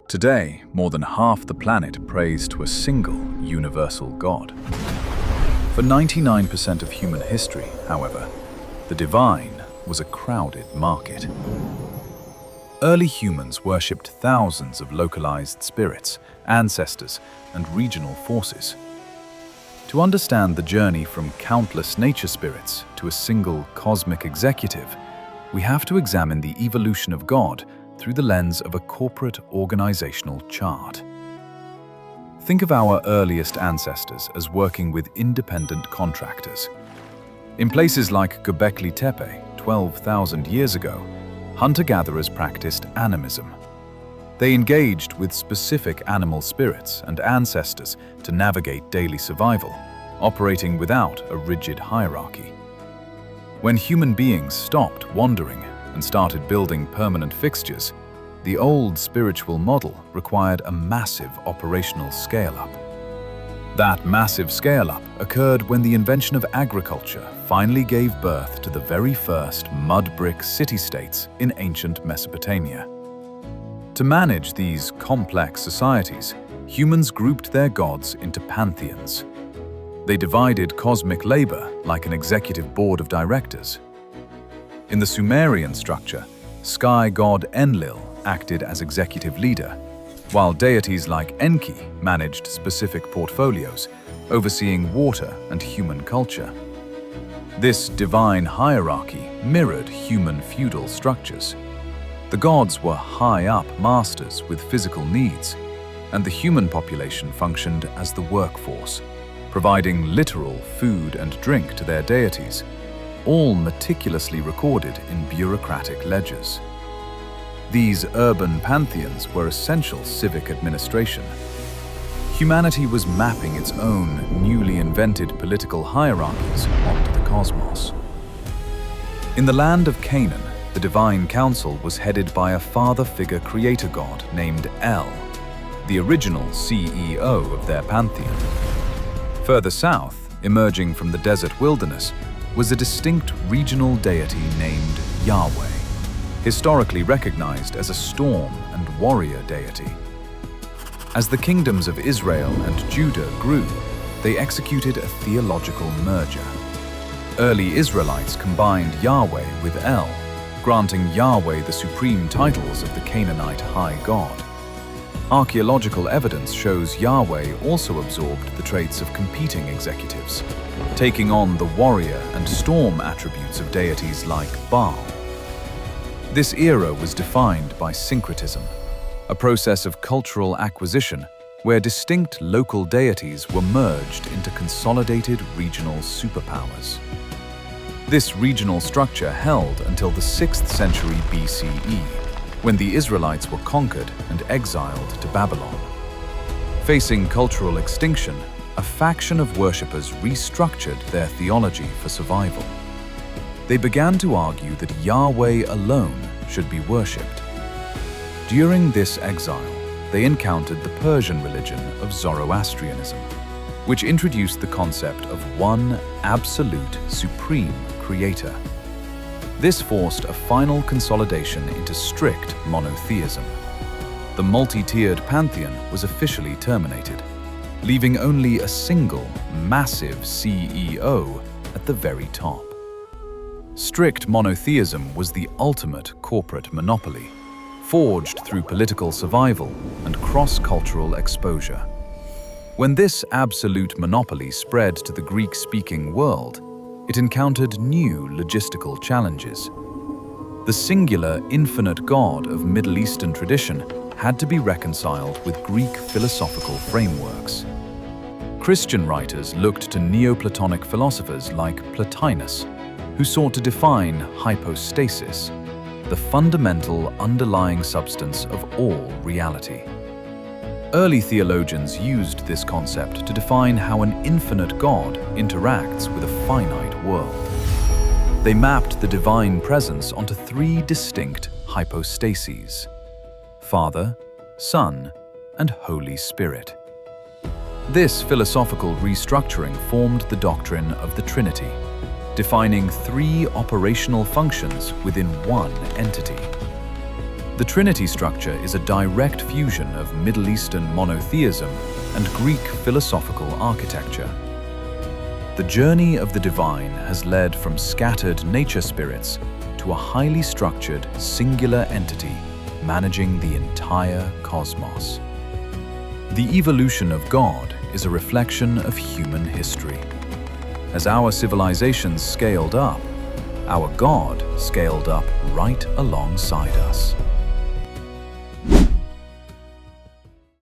Today, more than half the planet prays to a single, universal God. For 99% of human history, however, the divine was a crowded market. Early humans worshipped thousands of localized spirits, ancestors, and regional forces. To understand the journey from countless nature spirits to a single cosmic executive, we have to examine the evolution of God through the lens of a corporate organizational chart. Think of our earliest ancestors as working with independent contractors. In places like Göbekli Tepe, 12,000 years ago, hunter-gatherers practiced animism. They engaged with specific animal spirits and ancestors to navigate daily survival, operating without a rigid hierarchy. When human beings stopped wandering and started building permanent fixtures, the old spiritual model required a massive operational scale-up. That massive scale-up occurred when the invention of agriculture finally gave birth to the very first mud-brick city-states in ancient Mesopotamia. To manage these complex societies, humans grouped their gods into pantheons. They divided cosmic labor like an executive board of directors. In the Sumerian structure, sky god Enlil acted as executive leader, while deities like Enki managed specific portfolios, overseeing water and human culture. This divine hierarchy mirrored human feudal structures. The gods were high-up masters with physical needs, and the human population functioned as the workforce, providing literal food and drink to their deities, all meticulously recorded in bureaucratic ledgers. These urban pantheons were essential civic administration. Humanity was mapping its own newly invented political hierarchies onto the cosmos. In the land of Canaan, the divine council was headed by a father-figure creator god named El, the original CEO of their pantheon. Further south, emerging from the desert wilderness, was a distinct regional deity named Yahweh, historically recognized as a storm and warrior deity. As the kingdoms of Israel and Judah grew, they executed a theological merger. Early Israelites combined Yahweh with El, granting Yahweh the supreme titles of the Canaanite high god. Archaeological evidence shows Yahweh also absorbed the traits of competing executives, taking on the warrior and storm attributes of deities like Baal. This era was defined by syncretism, a process of cultural acquisition where distinct local deities were merged into consolidated regional superpowers. This regional structure held until the 6th century BCE, when the Israelites were conquered and exiled to Babylon. Facing cultural extinction, a faction of worshippers restructured their theology for survival. They began to argue that Yahweh alone should be worshipped. During this exile, they encountered the Persian religion of Zoroastrianism, which introduced the concept of one absolute, supreme creator. This forced a final consolidation into strict monotheism. The multi-tiered pantheon was officially terminated, leaving only a single, massive CEO at the very top. Strict monotheism was the ultimate corporate monopoly, forged through political survival and cross-cultural exposure. When this absolute monopoly spread to the Greek-speaking world, it encountered new logistical challenges. The singular, infinite God of Middle Eastern tradition had to be reconciled with Greek philosophical frameworks. Christian writers looked to Neoplatonic philosophers like Plotinus, who sought to define hypostasis, the fundamental underlying substance of all reality. Early theologians used this concept to define how an infinite God interacts with a finite world. They mapped the divine presence onto 3 distinct hypostases: Father, Son, and Holy Spirit. This philosophical restructuring formed the doctrine of the Trinity, defining 3 operational functions within one entity. The Trinity structure is a direct fusion of Middle Eastern monotheism and Greek philosophical architecture. The journey of the divine has led from scattered nature spirits to a highly structured, singular entity managing the entire cosmos. The evolution of God is a reflection of human history. As our civilizations scaled up, our God scaled up right alongside us.